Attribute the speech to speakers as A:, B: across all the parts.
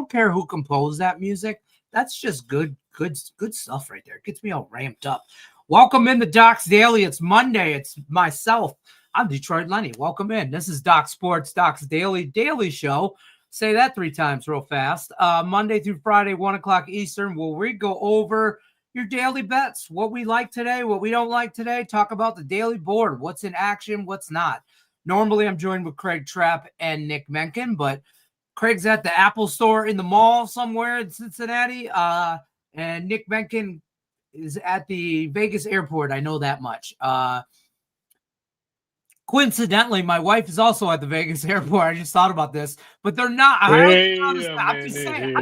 A: don't care who composed that music. That's just good stuff right there. It gets me all ramped up. Welcome in the Doc's Daily. It's Monday. It's myself. I'm Detroit Lenny. Welcome in. This is Doc Sports, Doc's Daily Show. Say that 3 times real fast. Monday through Friday, 1 o'clock Eastern, where we go over your daily bets, what we like today, what we don't like today, talk about the daily board, what's in action, what's not. Normally, I'm joined with Craig Trapp and Nick Menken, but Craig's at the Apple store in the mall somewhere in Cincinnati, and Nick Menken is at the Vegas airport. I know that much. Coincidentally, my wife is also at the Vegas airport. I just thought about this, but they're not. I'm just saying.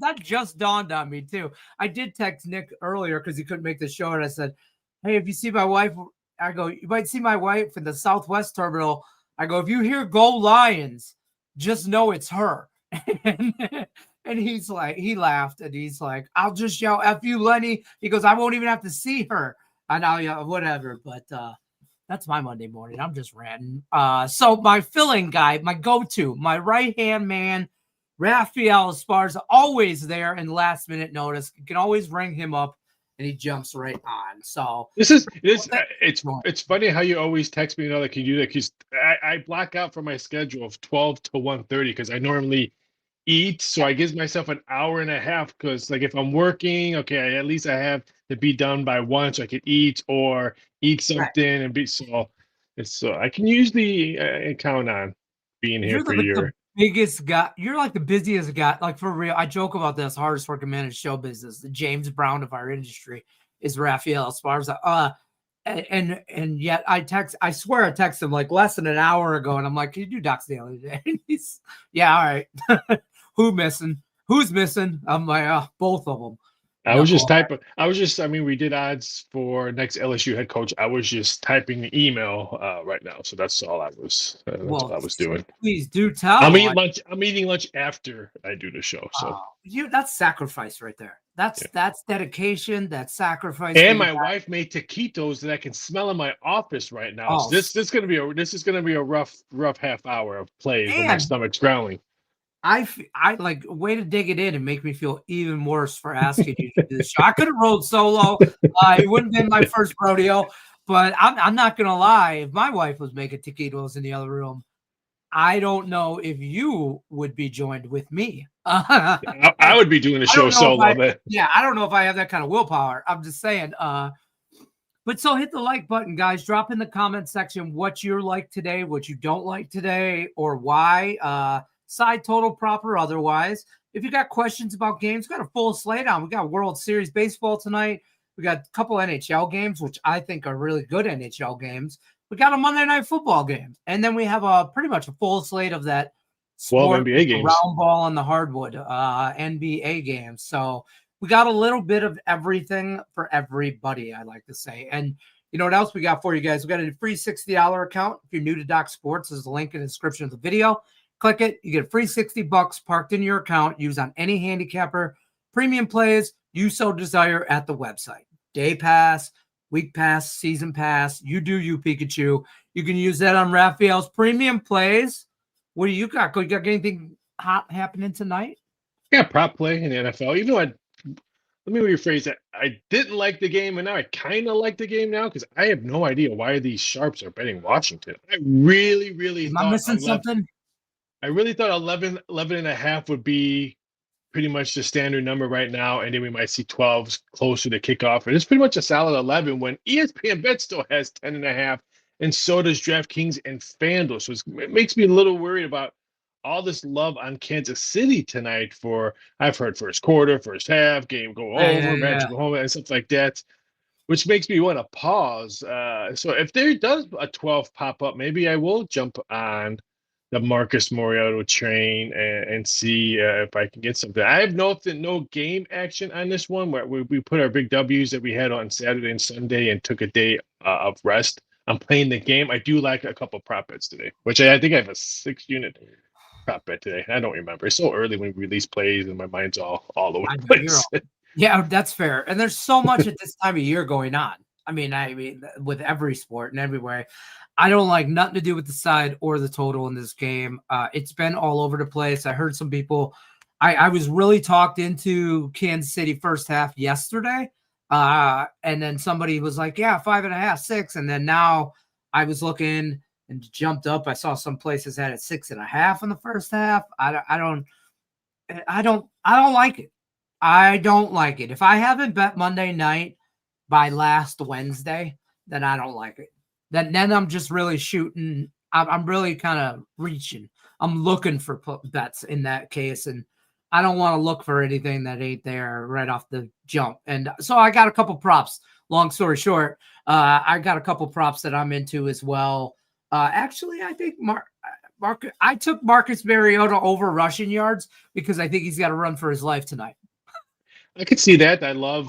A: That just dawned on me too. I did text Nick earlier because he couldn't make the show, and I said, "Hey, if you see my wife," I go, "You might see my wife in the Southwest terminal." I go, "If you hear Go Lions, just know it's her." And he's like, he laughed, and he's like, "I'll just yell F you, Lenny." He goes, "I won't even have to see her." And I'll yell whatever, but that's my Monday morning. I'm just ranting. So my filling guy, my go-to, my right-hand man, Rafael Esparza, always there in last-minute notice. You can always ring him up, and he jumps right on. So
B: it's funny how you always text me, like, can you do that? Because I block out for my schedule of 12 to 1:30 because I normally eat, so I give myself an hour and a half because, like, if I'm working, okay, at least I have to be done by 1 so I could eat or eat something and be so I can usually count on being here for
A: the biggest guy. You're like the busiest guy, like, for real. I joke about this. Hardest working man in show business, the James Brown of our industry, is Rafael Esparza. And yet I swear I texted him like less than an hour ago, and I'm like, "Can you do Doc's Daily today?" And he's, "Yeah, all right." Who's missing? I'm like, both of them.
B: We did odds for next LSU head coach. I was just typing the email right now, so that's all I was doing.
A: Please do tell.
B: I'm eating lunch after I do the show. So
A: that's sacrifice right there. That's dedication. That's sacrifice.
B: And my wife made taquitos that I can smell in my office right now. So this is gonna be a rough half hour of plays when my stomach's growling.
A: I like, way to dig it in and make me feel even worse for asking you to do this show. I could have rolled solo. It wouldn't have been my first rodeo, but I'm not gonna lie. If my wife was making taquitos in the other room, I don't know if you would be joined with me.
B: I would be doing the show solo.
A: I don't know if I have that kind of willpower. I'm just saying. But so hit the like button, guys. Drop in the comment section what you're like today, what you don't like today, or why. Side total, prop, or otherwise. If you got questions about games, we got a full slate on. We got World Series baseball tonight. We got a couple NHL games, which I think are really good NHL games. We got a Monday Night Football game, and then we have pretty much a full slate of that sport,
B: NBA games,
A: round ball on the hardwood, NBA games. So we got a little bit of everything for everybody, I like to say. And you know what else we got for you guys? We got a free $60 account. If you're new to Doc Sports, there's a link in the description of the video. Click it. You get a free $60 parked in your account. Use on any handicapper. Premium plays you so desire at the website. Day pass, week pass, season pass. You do you, Pikachu. You can use that on Raphael's premium plays. What do you got? You got anything hot happening tonight?
B: Yeah, prop play in the NFL. Even though let me rephrase that. I didn't like the game, and now I kind of like the game now because I have no idea why these sharps are betting Washington. I really thought
A: I'm missing something.
B: I really thought 11 and a half would be pretty much the standard number right now, and then we might see 12s closer to kickoff. And it's pretty much a solid 11 when ESPN Bet still has 10 and a half, and so does DraftKings and FanDuel. So it makes me a little worried about all this love on Kansas City tonight I've heard first quarter, first half, game go over, match go home, and stuff like that, which makes me want to pause. So if there does a 12 pop up, maybe I will jump on the Marcus Mariota train and see if I can get something. I have no game action on this one where we put our big W's that we had on Saturday and Sunday and took a day of rest. I'm playing the game. I do like a couple prop bets today, which I think I have a 6-unit prop bet today. I don't remember. It's so early when we release plays and my mind's all over the place.
A: Yeah, that's fair. And there's so much at this time of year going on. I mean, with every sport and everywhere. I don't like nothing to do with the side or the total in this game. It's been all over the place. I heard some people I was really talked into Kansas City first half yesterday. And then somebody was like, yeah, 5.5, 6. And then now I was looking and jumped up. I saw some places had it 6.5 in the first half. I don't like it. I don't like it. If I haven't bet Monday night by last Wednesday, then I don't like it. Then I'm just really shooting. I'm really kind of reaching. I'm looking for bets in that case, and I don't want to look for anything that ain't there right off the jump. And so I got a couple props. Long story short, I got a couple props that I'm into as well. Actually, I think I took Marcus Mariota over rushing yards because I think he's got to run for his life tonight.
B: I could see that. I love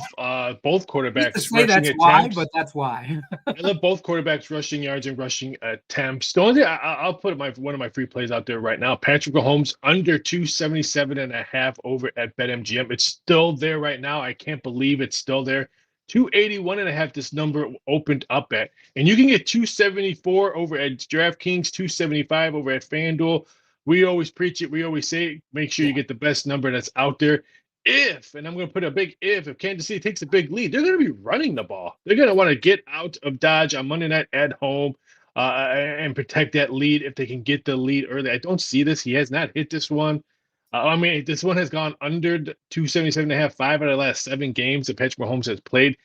B: both quarterbacks
A: say
B: rushing
A: that's
B: attempts.
A: why, but that's why.
B: I love both quarterbacks rushing yards and rushing attempts. The only thing I'll put one of my free plays out there right now. Patrick Mahomes under 277.5 over at BetMGM. It's still there right now. I can't believe it's still there. 281.5 this number opened up at. And you can get 274 over at DraftKings, 275 over at FanDuel. We always preach it. We always say, make sure you get the best number that's out there. And I'm going to put a big if Kansas City takes a big lead, they're going to be running the ball. They're going to want to get out of Dodge on Monday night at home and protect that lead if they can get the lead early. I don't see this. He has not hit this one. This one has gone under 277.5, 5 out of the last 7 games that Patrick Mahomes has played.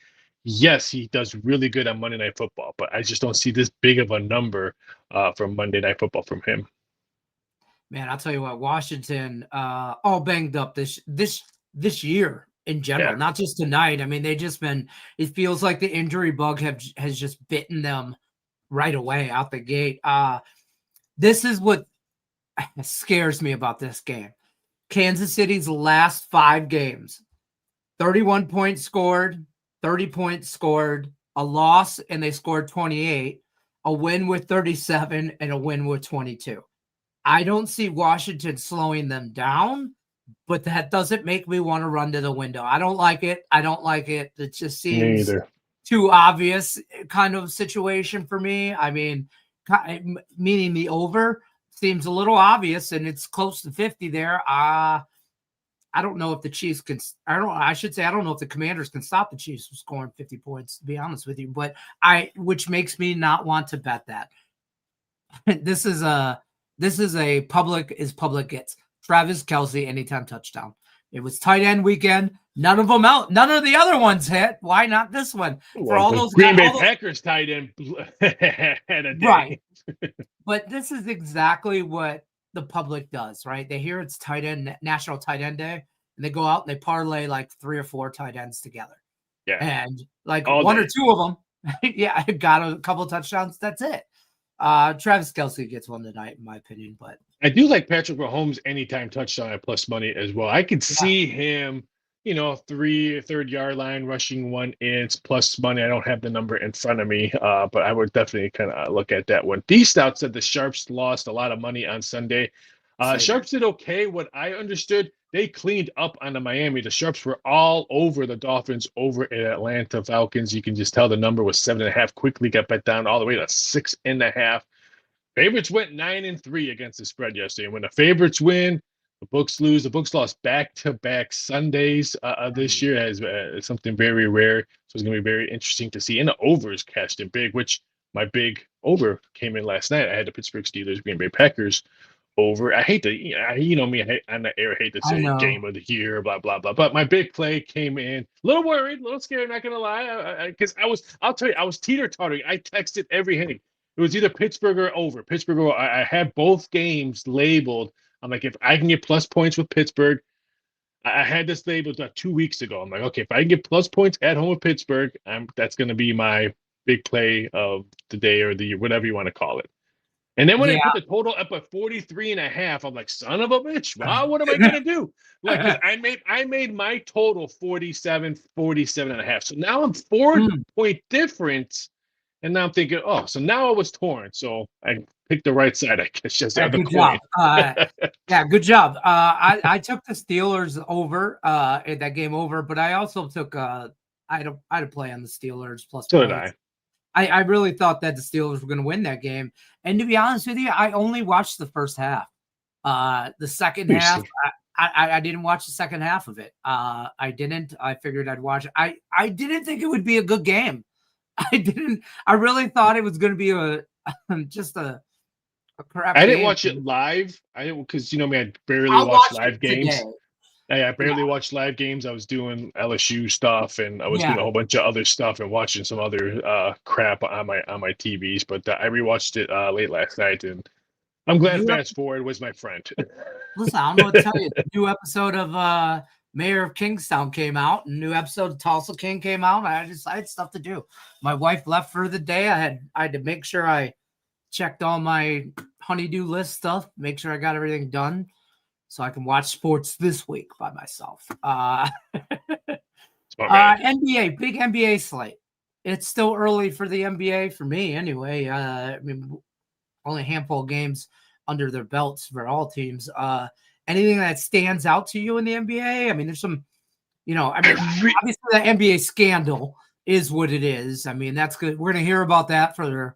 B: Yes, he does really good on Monday Night Football, but I just don't see this big of a number from Monday Night Football from him.
A: Man, I'll tell you what, Washington all banged up this year in general, not just tonight. I mean, it feels like the injury bug has just bitten them right away out the gate. This is what scares me about this game. Kansas City's last 5 games, 31 points scored, 30 points scored, a loss, and they scored 28, a win with 37, and a win with 22. I don't see Washington slowing them down, but that doesn't make me want to run to the window. I don't like it. It just seems too obvious kind of situation for me. I mean, meaning the over seems a little obvious, and it's close to 50 there. I don't know if the Chiefs can. I don't know if the Commanders can stop the Chiefs from scoring 50 points, to be honest with you. But which makes me not want to bet that. This is a public gets. Travis Kelce anytime touchdown. It was tight end weekend. None of them out. None of the other ones hit. Why not this one? For all those
B: Green Bay Packers tight end had a day.
A: Right. But this is exactly what the public does, right? They hear it's tight end National Tight End Day, and they go out and they parlay like 3 or 4 tight ends together.
B: Yeah.
A: And like all 1 day. Or 2 of them, got a couple of touchdowns. That's it. Travis Kelce gets one tonight, in my opinion, but
B: I do like Patrick Mahomes anytime touchdown at plus money as well. I could see him, third yard line rushing 1 inch plus money. I don't have the number in front of me, but I would definitely kind of look at that one. D-Stout said the Sharps lost a lot of money on Sunday. Sharps did okay. What I understood, they cleaned up on the Miami. The Sharps were all over the Dolphins over at Atlanta Falcons. You can just tell the number was 7.5. Quickly got bet down all the way to 6.5. Favorites went 9-3 against the spread yesterday. And when the favorites win, the books lose. The books lost back-to-back Sundays this year. Has something very rare. So it's going to be very interesting to see. And the overs cashed in big, which my big over came in last night. I had the Pittsburgh Steelers, Green Bay Packers over. I hate to, me on the air, hate to say game of the year, blah, blah, blah. But my big play came in. A little worried, a little scared, not going to lie. Because I'll tell you, I was teeter-tottering. I texted every inning. It was either Pittsburgh or over. Pittsburgh or I had both games labeled. I'm like, if I can get plus points with Pittsburgh, I had this labeled 2 weeks ago. I'm like, okay, if I can get plus points at home with Pittsburgh, that's going to be my big play of the day or the year, whatever you want to call it. And then when I put the total up at 43.5, I'm like, son of a bitch. Wow, what am I going to do? Like, 'cause I made my total 47.5. So now I'm 4-point difference. And now I'm thinking, so now I was torn. So I picked the right side, I guess. Just
A: good job. Good job. I took the Steelers over in that game over, but I also took I had a play on the Steelers plus.
B: So did I.
A: I really thought that the Steelers were going to win that game. And to be honest with you, I only watched the first half. The second half, I didn't watch the second half of it. I didn't. I figured I'd watch it. I didn't think it would be a good game. I didn't. I really thought it was going to be just a crap
B: I didn't
A: game.
B: watch it live. I didn't because me, I barely
A: I'll
B: watch
A: watch
B: live
A: it
B: games.
A: today.
B: I barely watched live games. I was doing LSU stuff, and I was doing a
A: Yeah.
B: whole bunch of other stuff and watching some other crap on my TVs. But I rewatched it late last night, and I'm glad Fast Forward was my friend.
A: Listen, I don't know what to tell you. The new episode of Mayor of Kingstown came out, and new episode of Tulsa King came out. I had stuff to do. My wife left for the day. I had to make sure I checked all my honeydew list stuff, make sure I got everything done, so I can watch sports this week by myself. NBA, big NBA slate. It's still early for the NBA for me, anyway. I mean, only a handful of games under their belts for all teams. Anything that stands out to you in the NBA? I mean, there's some, obviously the NBA scandal is what it is. I mean, that's good. We're going to hear about that forever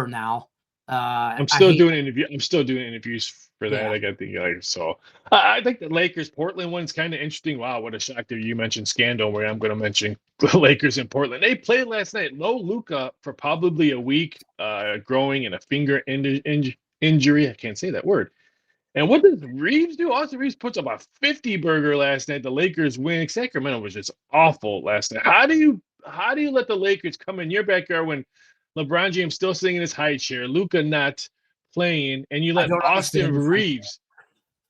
A: now.
B: I'm still doing interviews for that. I got so. I think the Lakers Portland one's kind of interesting. Wow, what a shock there! You mentioned scandal, where I'm going to mention the Lakers in Portland. They played last night. No Luka for probably a week, growing in a finger injury. I can't say that word. And what does Reeves do? Austin Reeves puts up a 50 burger last night. The Lakers win. Sacramento was just awful last night. How do you let the Lakers come in your backyard when LeBron James still sitting in his high chair, Luka not playing, and you let Austin Reeves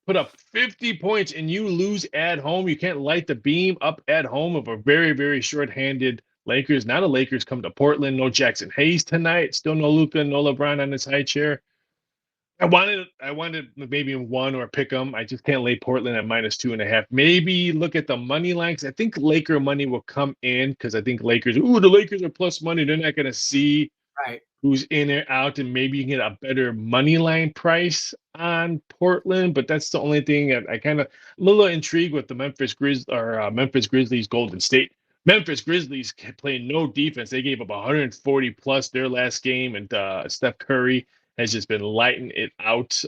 B: put up 50 points and you lose at home? You can't light the beam up at home of a very, very short-handed Lakers. Now the Lakers come to Portland. No Jackson Hayes tonight. Still no Luka, no LeBron on his high chair. I wanted maybe one or pick them. I just can't lay Portland at -2.5. Maybe look at the money lines. I think Laker money will come in because I think the Lakers are plus money. They're not going to see who's in or out, and maybe you can get a better money line price on Portland. But that's the only thing I'm a little intrigued with the Memphis Grizzlies, Golden State. Memphis Grizzlies playing no defense. They gave up 140 plus their last game, and Steph Curry has just been lighting it out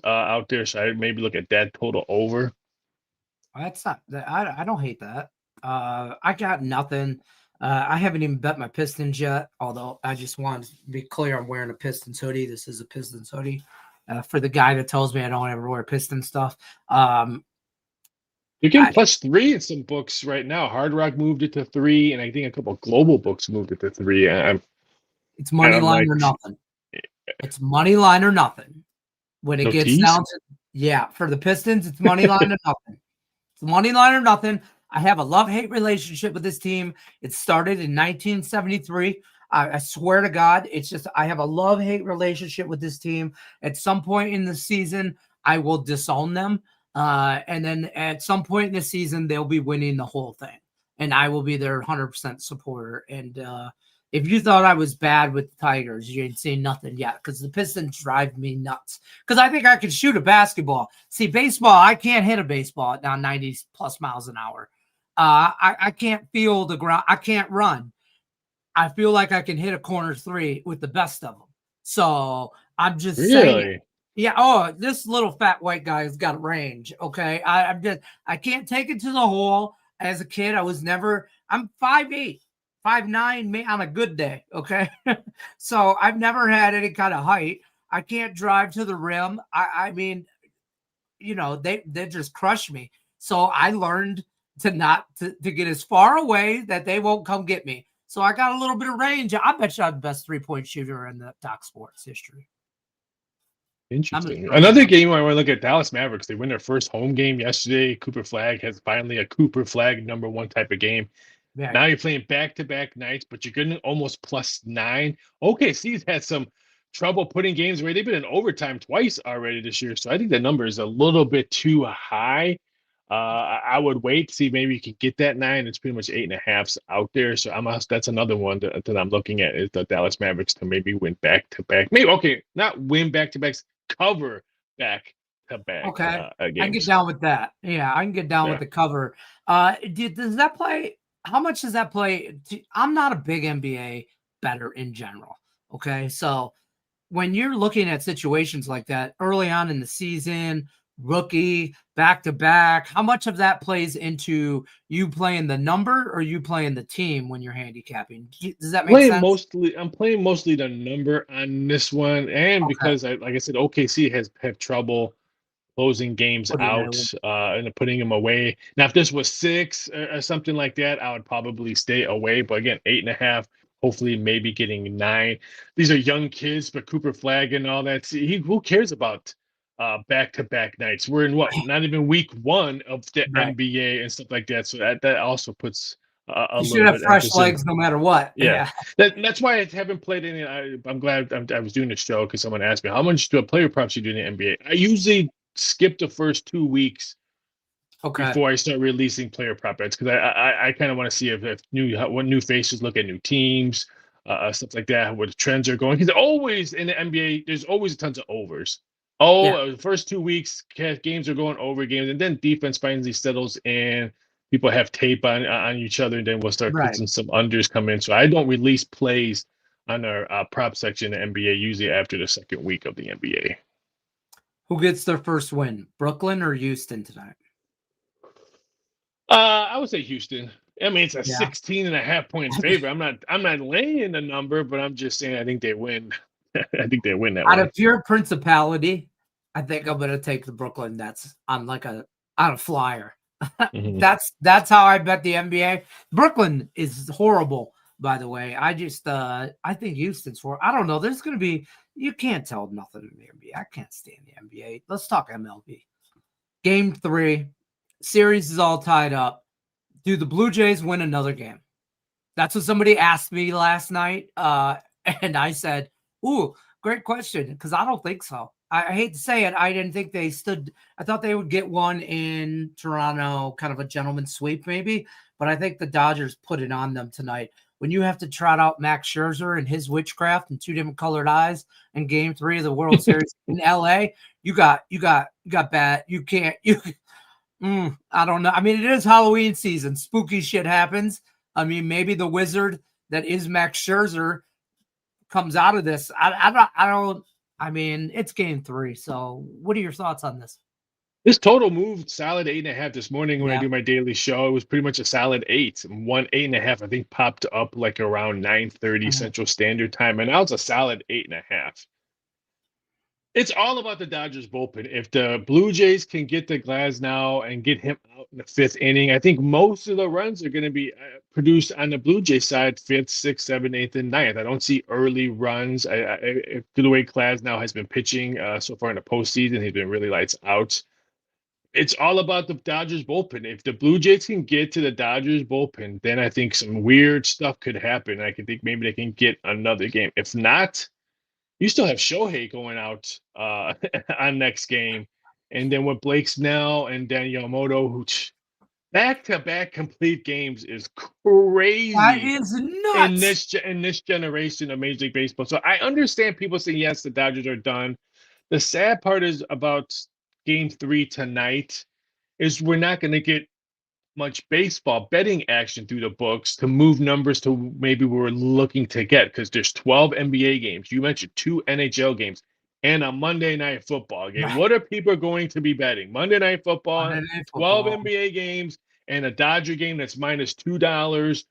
B: there. So I maybe look at that total over.
A: That's not. I don't hate that. I got nothing. I haven't even bet my Pistons yet. Although I just want to be clear, I'm wearing a Pistons hoodie. This is a Pistons hoodie. For the guy that tells me I don't ever wear Piston stuff.
B: You're getting +3 in some books right now. Hard Rock moved it to 3, and I think a couple of global books moved it to 3.
A: It's money line or nothing. It's money line or nothing. When it gets down to, for the Pistons, it's money line or nothing. It's money line or nothing. I have a love-hate relationship with this team. It started in 1973. I swear to God, it's just I have a love-hate relationship with this team. At some point in the season, I will disown them. And then at some point in the season, they'll be winning the whole thing. And I will be their 100% supporter. And if you thought I was bad with the Tigers, you ain't seen nothing yet, because the Pistons drive me nuts. Because I think I can shoot a basketball. See, baseball, I can't hit a baseball at now 90 plus miles an hour. I can't feel the ground. I can't run. I feel like I can hit a corner three with the best of them. So I'm just saying. Yeah. Oh, this little fat white guy has got range. Okay. I can't take it to the hole. As a kid, I'm 5'8". 5'9" on a good day, okay? So I've never had any kind of height. I can't drive to the rim. I mean, they just crush me. So I learned to get as far away that they won't come get me. So I got a little bit of range. I bet you I'm the best 3-point shooter in the Doc Sports history.
B: Interesting. Another game I want to look at, Dallas Mavericks. They win their first home game yesterday. Cooper Flag has finally a Cooper Flag #1 type of game. Yeah. Now you're playing back-to-back nights, but you're getting almost +9. OKC's had some trouble putting games away. They've been in overtime twice already this year, so I think the number is a little bit too high. I would wait to see maybe you can get that 9. It's pretty much 8.5s out there. So that's another one that I'm looking at, is the Dallas Mavericks to maybe win back-to-back. Maybe not win back-to-backs, cover back-to-back.
A: Okay,
B: games.
A: I can get down with that. Yeah, I can get down with the cover. Does that play? How much does that play? I'm not a big NBA bettor in general. Okay. So when you're looking at situations like that early on in the season, rookie, back to back. How much of that plays into you playing the number or you playing the team when you're handicapping? Does that make sense?
B: I'm playing mostly the number on this one, and
A: Okay.
B: because like I said, OKC has have trouble closing games
A: Put it
B: out
A: in.
B: and putting them away. Now, if this was 6 or something like that, I would probably stay away. But again, 8.5, hopefully maybe getting 9. These are young kids, but Cooper Flag and all that. See, who cares about back-to-back nights? We're in what? Not even week 1 of the
A: Right.
B: NBA and stuff like that. So that also puts a
A: You should
B: little
A: have
B: bit
A: fresh
B: emphasis.
A: legs no matter what.
B: Yeah,
A: Yeah.
B: that's why I haven't played any. I'm glad I was doing the show because someone asked me how much do a player props you do in the NBA. I usually skip the first 2 weeks
A: Okay.
B: before I start releasing player prop bets because I kind of want to see if what new faces look at new teams, stuff like that, where the trends are going. Because always in the NBA, there's always tons of overs.
A: Yeah.
B: The first 2 weeks, games are going over games, and then defense finally settles and people have tape on each other, and then we'll start
A: Right.
B: putting some unders come in. So I don't release plays on our prop section in the NBA usually after the second week of the NBA.
A: Who gets their first win, Brooklyn or Houston tonight?
B: I would say Houston. I mean, it's a
A: Yeah.
B: 16.5 point favorite. I'm not laying the number, but I'm just saying I think they win. I think they win that
A: Out
B: one.
A: of pure principality, I think I'm gonna take the Brooklyn Nets on a flyer.
B: Mm-hmm.
A: That's how I bet the NBA. Brooklyn is horrible, by the way. I think Houston's for. I don't know. There's gonna be you can't tell nothing in the NBA. I can't stand the NBA. Let's talk MLB. Game 3, series is all tied up. Do the Blue Jays win another game? That's what somebody asked me last night. And I said, ooh, great question, because I don't think so. I hate to say it. I didn't think they stood. I thought they would get one in Toronto, kind of a gentleman's sweep, maybe. But I think the Dodgers put it on them tonight. When you have to trot out Max Scherzer and his witchcraft and 2 different colored eyes in Game 3 of the World Series in LA, you got bad. You can't. I don't know. I mean, it is Halloween season. Spooky shit happens. I mean, maybe the wizard that is Max Scherzer comes out of this. I mean, it's Game 3. So what are your thoughts on this?
B: This total moved solid 8.5 this morning when I
A: Yeah.
B: do my daily show. It was pretty much a solid 8. 8.5, I think, popped up like around 9:30 Central Standard Time, and now it's a solid 8.5. It's all about the Dodgers bullpen. If the Blue Jays can get to Glasnow and get him out in the 5th inning, I think most of the runs are going to be produced on the Blue Jay side, 5th, 6th, 7th, 8th, and 9th. I don't see early runs. The way Glasnow has been pitching so far in the postseason, he's been really lights out. It's all about the Dodgers bullpen. If the Blue Jays can get to the Dodgers bullpen, then I think some weird stuff could happen. I can think maybe they can get another game. If not, you still have Shohei going out on next game. And then with Blake Snell and Daniel Moto, who back-to-back complete games is crazy
A: That is nuts.
B: in this generation of Major League Baseball. So I understand people saying, yes, the Dodgers are done. The sad part is about Game 3 tonight is we're not going to get much baseball betting action through the books to move numbers to maybe we're looking to get because there's 12 NBA games. You mentioned 2 NHL games and a Monday Night Football game.
A: Right.
B: What are people going to be betting? Monday Night Football,
A: Monday Night
B: 12
A: Football.
B: NBA games, and a Dodger game that's minus $2.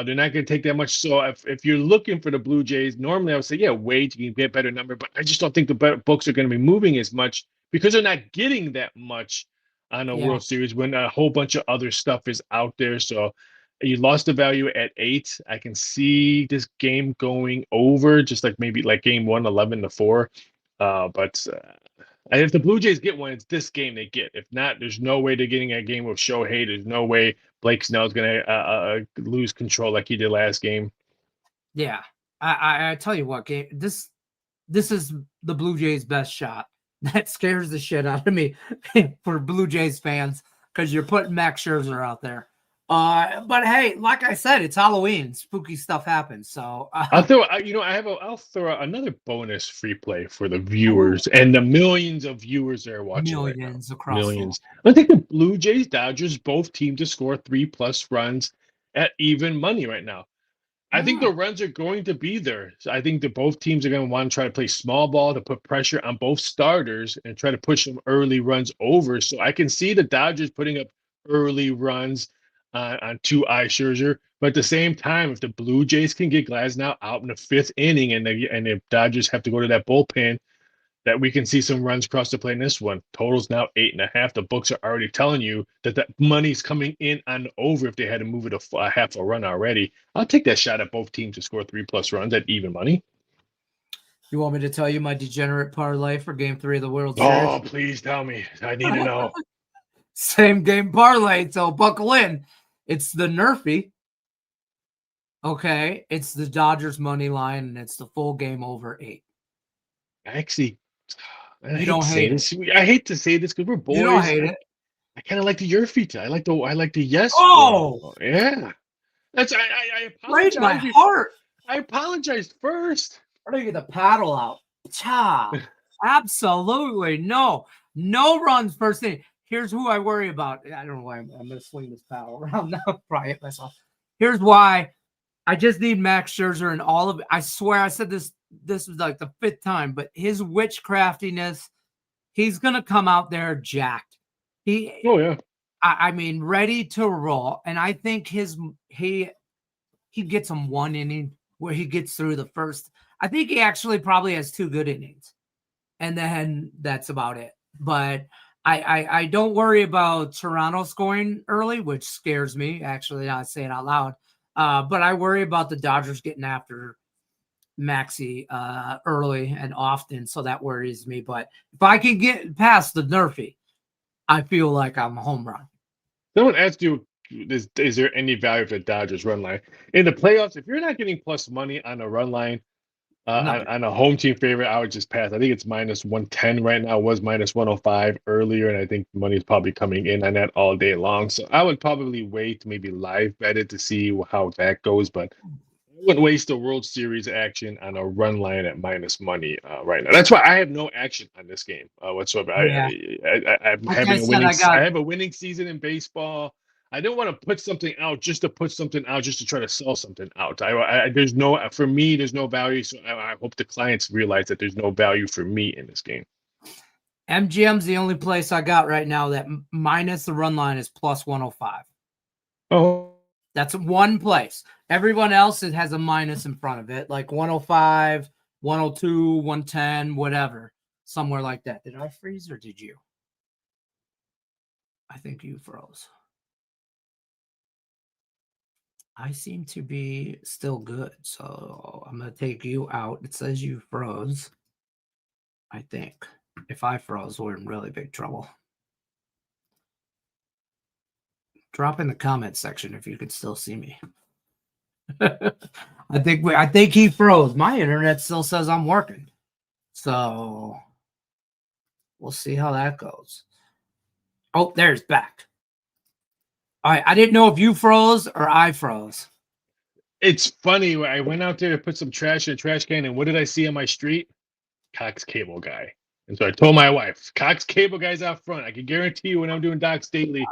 B: They're not going to take that much. So if you're looking for the Blue Jays, normally I would say, yeah, wait, you can get better number. But I just don't think the books are going to be moving as much because they're not getting that much on a World Series when a whole bunch of other stuff is out there. So you lost the value at 8. I can see this game going over, just like maybe like game 1, 11-4. But if the Blue Jays get one, it's this game they get. If not, there's no way they're getting a game with Shohei. There's no way Blake Snell is going to lose control like he did last game.
A: Yeah. I tell you what, game this is the Blue Jays' best shot. That scares the shit out of me for Blue Jays fans because you're putting Max Scherzer out there. But hey, like I said, it's Halloween. Spooky stuff happens. So
B: I'll throw out another bonus free play for the viewers and the millions of viewers that are watching right now.
A: Across
B: Millions. I think the Blue Jays, Dodgers, both teams to score 3+ runs at even money right now. I think the runs are going to be there. So I think that both teams are going to want to try to play small ball to put pressure on both starters and try to push some early runs over. So I can see the Dodgers putting up early runs on 2-eye Scherzer. But at the same time, if the Blue Jays can get Glasnow out in the 5th inning and if Dodgers have to go to that bullpen, that we can see some runs across the plate in this one. Total's now 8.5. The books are already telling you that that money's coming in on over if they had to move it a half a run already. I'll take that shot at both teams to score 3+ runs at even money.
A: You want me to tell you my degenerate parlay for Game 3 of the World
B: Series?
A: Oh,
B: please tell me. I need to know.
A: Same game parlay, so buckle in. It's the Nerfy. Okay, it's the Dodgers money line, and it's the full game over 8.
B: Actually,
A: you don't hate
B: it. I hate to say this because we're boys.
A: You don't hate it.
B: I kind of like the your feet. I like the yes.
A: Oh,
B: yeah. That's I apologize.
A: My heart.
B: I apologized first.
A: We're gonna get the paddle out. Cha. Absolutely no runs first inning. Here's who I worry about. I don't know why I'm gonna swing this paddle around now. Probably hit myself. Here's why. I just need Max Scherzer and all of it. I swear I said this was like the 5th time, but his witchcraftiness, he's going to come out there jacked. I mean, ready to roll. And I think he gets him 1 inning where he gets through the first. I think he actually probably has 2 good innings. And then that's about it. But I don't worry about Toronto scoring early, which scares me, actually, not saying out loud. But I worry about the Dodgers getting after Maxey early and often, so that worries me. But if I can get past the Nerfy, I feel like I'm a home run.
B: Someone asked you, is there any value for the Dodgers run line? In the playoffs, if you're not getting plus money on a run line, on a home team favorite, I would just pass. I think it's -110 right now. It was -105 earlier, and I think money's probably coming in on that all day long. So I would probably wait, maybe live bet it to see how that goes. But I wouldn't waste the World Series action on a run line at minus money right now. That's why I have no action on this game whatsoever.
A: Yeah.
B: I'm having a winning. I have a winning season in baseball. I didn't want to put something out just to put something out, just to try to sell something out. For me, there's no value. So I hope the clients realize that there's no value for me in this game.
A: MGM's the only place I got right now that minus the run line is +105.
B: Oh,
A: that's one place. Everyone else has a minus in front of it, like 105, 102, 110, whatever, somewhere like that. Did I freeze or did you? I think you froze. I seem to be still good, so I'm going to take you out. It says you froze, I think. If I froze, we're in really big trouble. Drop in the comment section if you can still see me. I think he froze. My internet still says I'm working. So we'll see how that goes. Oh, there's back. All right, I didn't know if you froze or I froze.
B: It's funny. I went out there to put some trash in a trash can, and what did I see on my street? Cox Cable Guy. And so I told my wife, Cox Cable Guy's out front. I can guarantee you when I'm doing Docs Daily,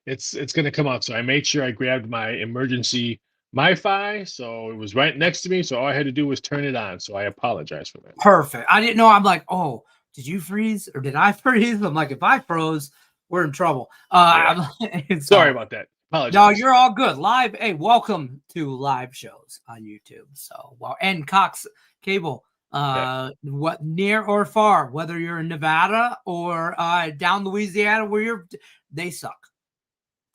B: it's going to come out. So I made sure I grabbed my emergency MiFi. So it was right next to me. So all I had to do was turn it on. So I apologize for that.
A: Perfect. I didn't know. I'm like, oh, did you freeze or did I freeze? I'm like, if I froze, we're in trouble.
B: Sorry about that. Apologize.
A: No, you're all good. Live. Hey, welcome to live shows on YouTube. So, well, and Cox Cable, what near or far, whether you're in Nevada or down Louisiana, they suck.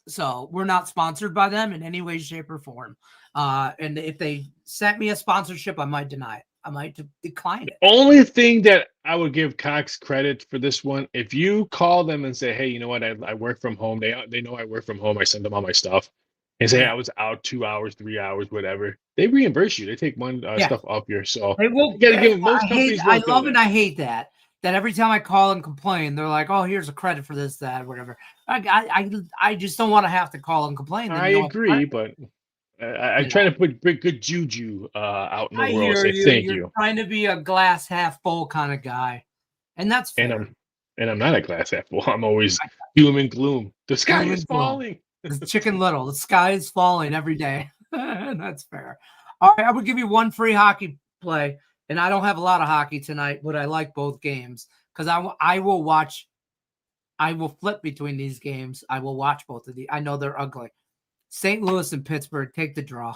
A: So we're not sponsored by them in any way, shape, or form. And if they sent me a sponsorship, I might deny it. I might decline it.
B: Only thing that I would give Cox credit for this one, if you call them and say, hey, you know what, I work from home. They know I work from home. I send them all my stuff. And say, I was out 2 hours, 3 hours, whatever. They reimburse you. They take one stuff off your. So
A: they will.
B: You gotta give them, most companies
A: I love and I hate that. That every time I call and complain, they're like, "Oh, here's a credit for this, that, whatever." I just don't want to have to call and complain.
B: I agree, but I try to put good juju out in the world.
A: Say thank you. You're trying to be a glass half full kind of guy, and that's fair.
B: And I'm not a glass half full. I'm always doom and gloom. The sky is falling.
A: It's Chicken Little. The sky is falling every day. That's fair. All right, I would give you one free hockey play, and I don't have a lot of hockey tonight, but I like both games because I will watch. I will flip between these games. I will watch both of these. I know they're ugly. St. Louis and Pittsburgh, take the draw.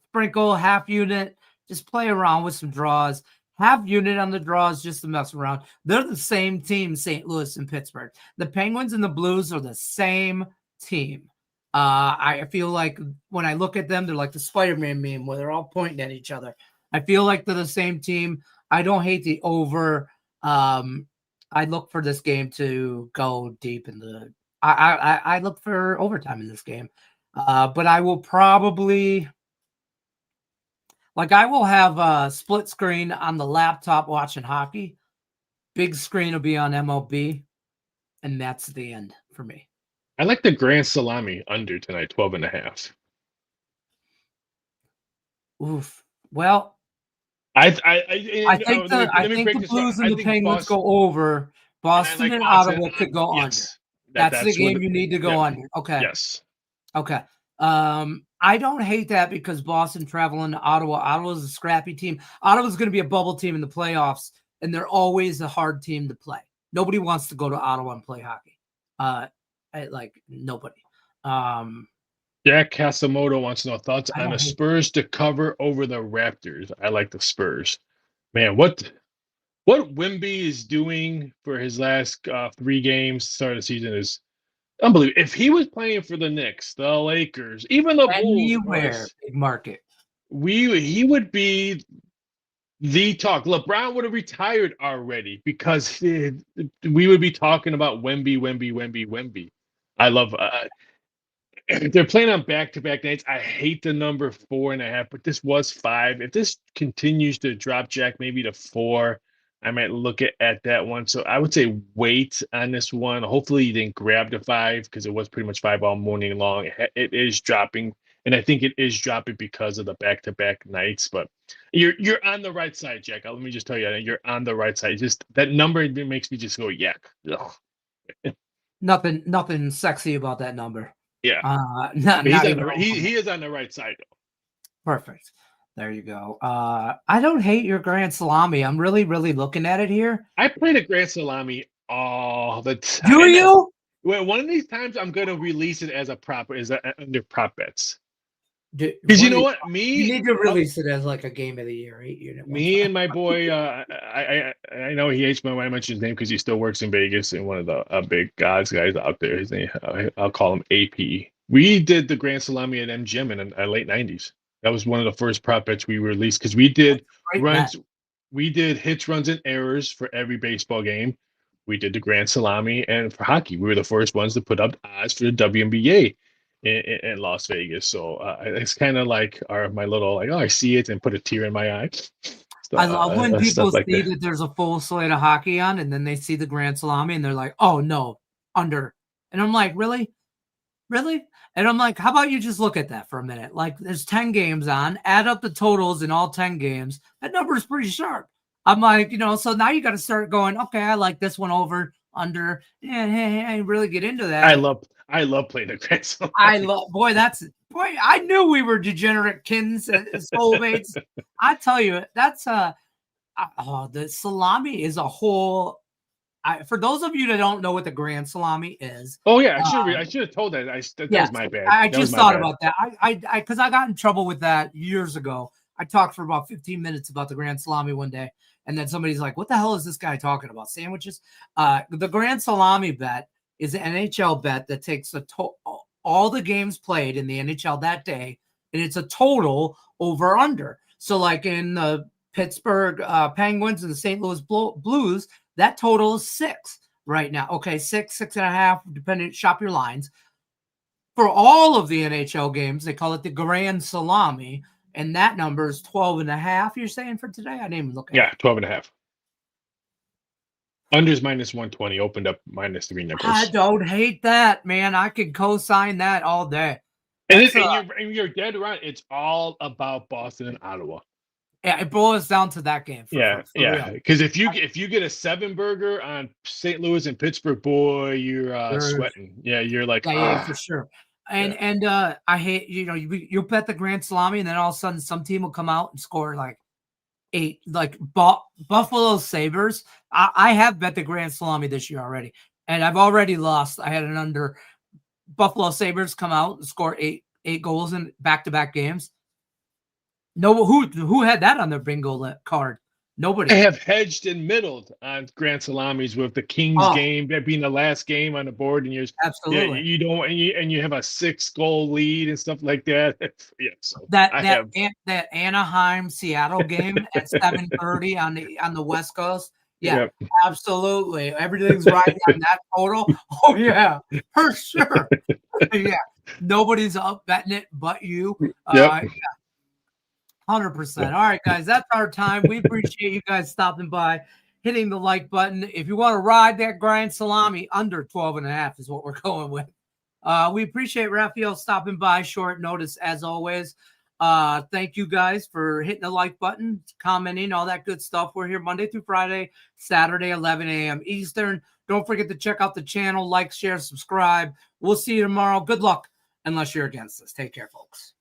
A: Sprinkle half unit, just play around with some draws. Half unit on the draws just to mess around. They're the same team, St. Louis and Pittsburgh. The Penguins and the Blues are the same team. I feel like when I look at them, they're like the Spider-Man meme where they're all pointing at each other. I feel like they're the same team. I don't hate the over. I look for this game to go deep in the. I look for overtime in this game, but I will probably. Like I will have a split screen on the laptop watching hockey. Big screen will be on MLB, and that's the end for me.
B: I like the Grand Salami under tonight, 12.5.
A: Oof. Well,
B: I
A: think the Blues and the Penguins go over. Boston and Ottawa could go under. That's the game you need to go under. Okay.
B: Yes.
A: Okay. I don't hate that because Boston traveling to Ottawa. Ottawa's a scrappy team. Ottawa's going to be a bubble team in the playoffs, and they're always a hard team to play. Nobody wants to go to Ottawa and play hockey. Nobody.
B: Jack Casamoto wants to know thoughts on the Spurs to cover over the Raptors. I like the Spurs. Man, what Wemby is doing for his last 3 games start of the season is unbelievable. If he was playing for the Knicks, the Lakers, even the Bulls,
A: big market,
B: he would be the talk. LeBron would have retired already because we would be talking about Wemby. I love. They're playing on back-to-back nights. I hate the number 4.5, but this was 5. If this continues to drop Jack maybe to 4, I might look at that one. So I would say wait on this one. Hopefully you didn't grab the 5 because it was pretty much 5 all morning long. It is dropping, and I think it is dropping because of the back-to-back nights. But you're on the right side, Jack. Let me just tell you, you're on the right side. Just that number makes me just go yak.
A: Nothing sexy about that number.
B: Yeah. He is on the right side though.
A: Perfect. There you go. I don't hate your Grand Salami. I'm really, really looking at it here.
B: I play the Grand Salami all the time.
A: Do you?
B: Well, one of these times I'm going to release it as a prop, under prop bets. Because you know what?
A: You need to release it as like a game of the year.
B: Me and my boy, I know he hates my. I mentioned his name because he still works in Vegas and one of the big guys out there. His name, I'll call him AP. We did the Grand Salami at MGM in the late '90s. That was one of the first prop bets we released because we did runs. We did hits, runs, and errors for every baseball game. We did the Grand Salami, and for hockey, we were the first ones to put up odds for the WNBA. In Las Vegas, so it's kind of like my little I see it and put a tear in my eye.
A: I love when people see that there's a full slate of hockey on, and then they see the Grand Salami and they're like, "Oh no, under," and I'm like, "Really, really?" And I'm like, "How about you just look at that for a minute? Like, there's 10 games on, add up the totals in all 10 games. That number is pretty sharp." I'm like, so now you got to start going, "Okay, I like this one over, under, and really get into that."
B: I love playing the Grand Salami.
A: I knew we were degenerate kins and soulmates. I tell you, that's the salami is a whole. For those of you that don't know what the Grand Salami is.
B: Oh yeah, I should have told that. That was my bad.
A: I just thought about that. Because I got in trouble with that years ago. I talked for about 15 minutes about the Grand Salami one day, and then somebody's like, "What the hell is this guy talking about? Sandwiches?" The Grand Salami bet is an NHL bet that takes all the games played in the NHL that day, and it's a total over under. So like in the Pittsburgh Penguins and the St. Louis Blues, that total is 6 right now. Okay, 6.5, depending, shop your lines. For all of the NHL games, they call it the Grand Salami, and that number is 12.5, you're saying, for today? I didn't even look at it.
B: Yeah, 12.5. Unders -120, opened up -3 nickels.
A: I don't hate that, man. I could co-sign that all day.
B: And you're dead right. It's all about Boston and Ottawa.
A: Yeah, it boils down to that game.
B: Yeah. Because if you get a 7 burger on St. Louis and Pittsburgh, boy, you're sweating. Yeah, you're like,
A: yeah, for sure. And I hate, you bet the Grand Salami, and then all of a sudden some team will come out and score like 8, like Buffalo Sabres. I have bet the Grand Salami this year already, and I've already lost. I had an under. Buffalo Sabres come out and score 8 goals in back-to-back games. No, who had that on their bingo card? Nobody.
B: I have hedged and middled on Grand Salamis with the Kings game that being the last game on the board, and
A: absolutely
B: you don't and you have a 6-goal lead and stuff like that. Yeah, so
A: that Anaheim Seattle game at 7:30 on the West Coast. Yeah, absolutely. Everything's right on that total. Oh yeah, for sure. Yeah, nobody's up betting it but you. Yeah. 100%. All right, guys, that's our time. We appreciate you guys stopping by, hitting the like button. If you want to ride that Grand Salami, under 12.5 is what we're going with. We appreciate Raphael stopping by short notice as always. Thank you guys for hitting the like button, commenting, all that good stuff. We're here Monday through Friday, Saturday, 11 a.m. Eastern. Don't forget to check out the channel, like, share, subscribe. We'll see you tomorrow. Good luck, unless you're against us. Take care, folks.